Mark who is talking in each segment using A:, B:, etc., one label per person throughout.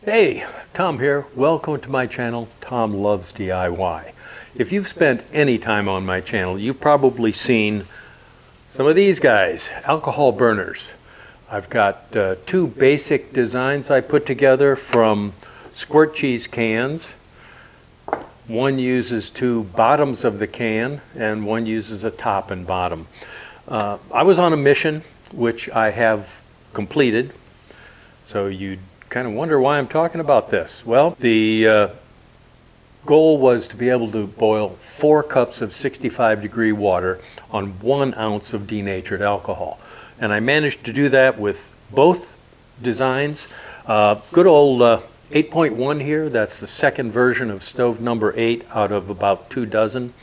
A: Hey, Tom here. Welcome to my channel, Tom Loves DIY. If you've spent any time on my channel, you've probably seen some of these guys, alcohol burners. I've got two basic designs I put together from squirt cheese cans. One uses two bottoms of the can and one uses a top and bottom. I was on a mission, which I have completed. So you kind of wonder why I'm talking about this. Well, the goal was to be able to boil 4 cups of 65-degree water on 1 ounce of denatured alcohol. And I managed to do that with both designs. Good old 8.1 here, that's the second version of stove number 8 out of about 2 dozen,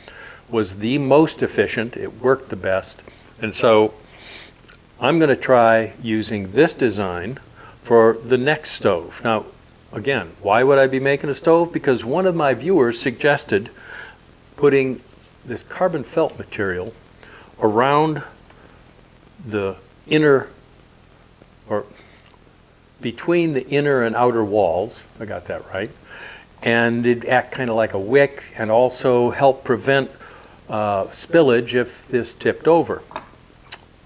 A: was the most efficient. It worked the best. And so I'm going to try using this design for the next stove. Now, again, why would I be making a stove? Because one of my viewers suggested putting this carbon felt material around the inner, or between the inner and outer walls, I got that right, and it'd act kind of like a wick and also help prevent spillage if this tipped over.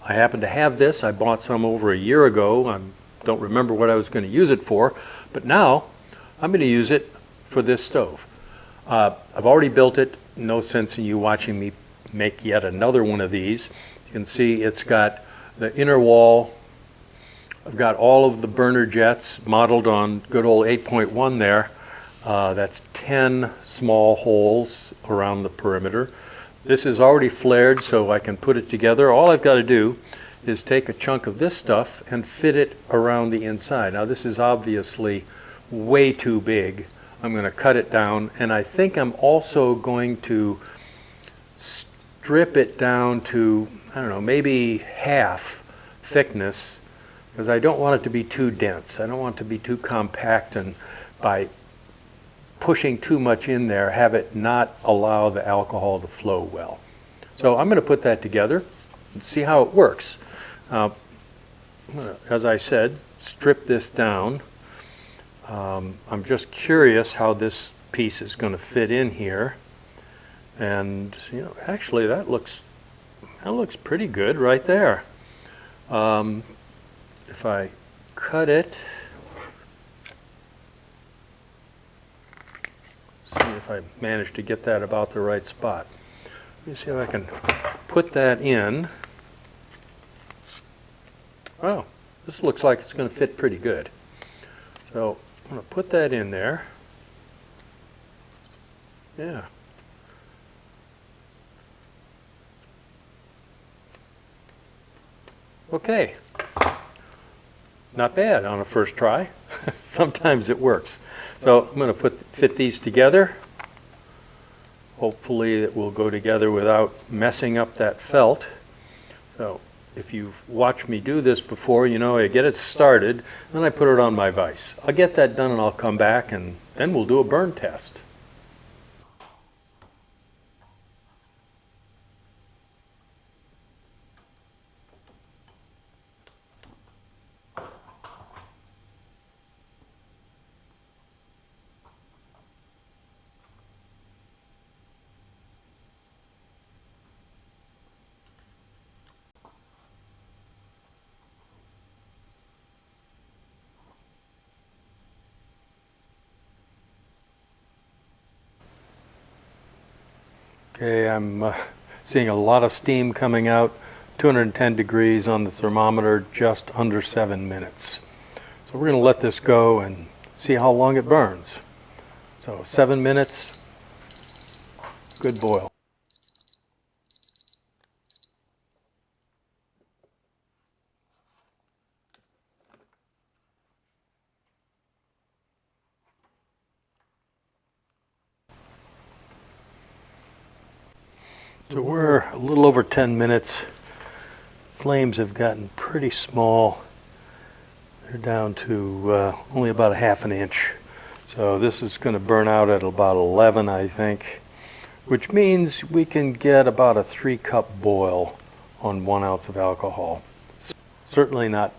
A: I happen to have this. I bought some over a year ago. I don't remember what I was going to use it for, but now I'm going to use it for this stove. I've already built it. No sense in you watching me make yet another one of these. You can see it's got the inner wall. I've got all of the burner jets modeled on good old 8.1 there. That's 10 small holes around the perimeter. This is already flared, so I can put it together. All I've got to do is take a chunk of this stuff and fit it around the inside. Now this is obviously way too big. I'm going to cut it down, and I think I'm also going to strip it down to, I don't know, maybe half thickness, because I don't want it to be too dense. I don't want it to be too compact, and by pushing too much in there, have it not allow the alcohol to flow well. So I'm going to put that together and see how it works. As I said, strip this down. I'm just curious how this piece is going to fit in here. And you know, actually that looks pretty good right there. If I cut it, see if I manage to get that about the right spot. Let me see if I can put that in. Oh, this looks like it's going to fit pretty good. So I'm going to put that in there. Yeah. Okay. Not bad on a first try. Sometimes it works. So I'm going to fit these together. Hopefully it will go together without messing up that felt. So if you've watched me do this before, you know I get it started, then I put it on my vise. I'll get that done and I'll come back and then we'll do a burn test. Okay, I'm seeing a lot of steam coming out, 210 degrees on the thermometer, just under 7 minutes. So we're going to let this go and see how long it burns. So 7 minutes, good boil. So we're a little over 10 minutes. Flames have gotten pretty small. They're down to only about a ½ inch. So this is going to burn out at about 11, I think, which means we can get about a 3-cup boil on 1 ounce of alcohol. Certainly not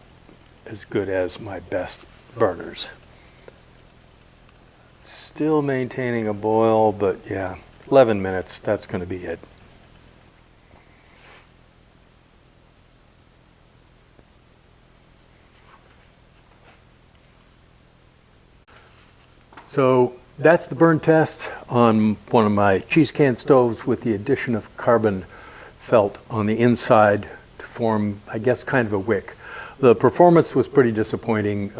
A: as good as my best burners. Still maintaining a boil, but yeah, 11 minutes, that's going to be it. So that's the burn test on one of my cheese can stoves with the addition of carbon felt on the inside to form, I guess, kind of a wick. The performance was pretty disappointing.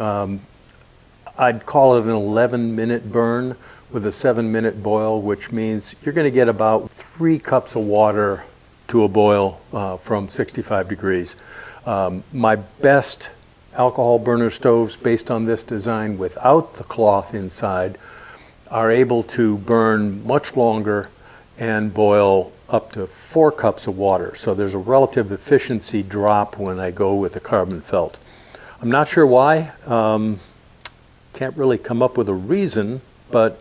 A: I'd call it an 11-minute burn with a 7-minute boil, which means you're going to get about 3 cups of water to a boil from 65 degrees. My best alcohol burner stoves based on this design without the cloth inside are able to burn much longer and boil up to 4 cups of water. So there's a relative efficiency drop when I go with the carbon felt. I'm not sure why. Can't really come up with a reason, but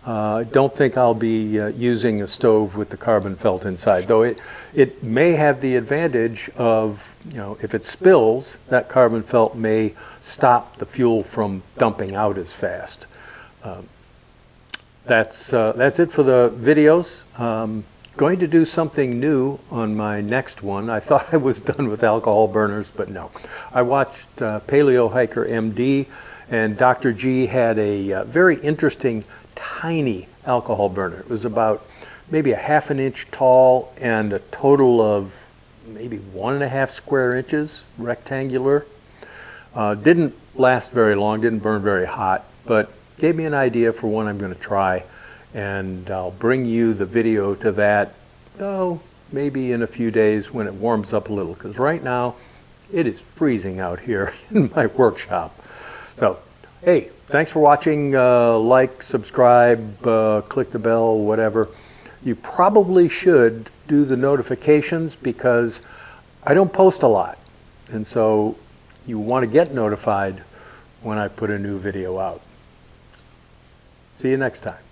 A: I don't think I'll be using a stove with the carbon felt inside, though it may have the advantage of, if it spills, that carbon felt may stop the fuel from dumping out as fast. That's it for the videos. Going to do something new on my next one. I thought I was done with alcohol burners, but no. I watched Paleo Hiker MD, and Dr. G had a very interesting tiny alcohol burner. It was about maybe a ½ an inch tall and a total of maybe 1½ square inches rectangular. Didn't last very long, didn't burn very hot, but gave me an idea for one I'm going to try, and I'll bring you the video to that, maybe in a few days when it warms up a little, because right now it is freezing out here in my workshop. So, hey, thanks for watching. Like, subscribe, click the bell, whatever. You probably should do the notifications because I don't post a lot. And so you want to get notified when I put a new video out. See you next time.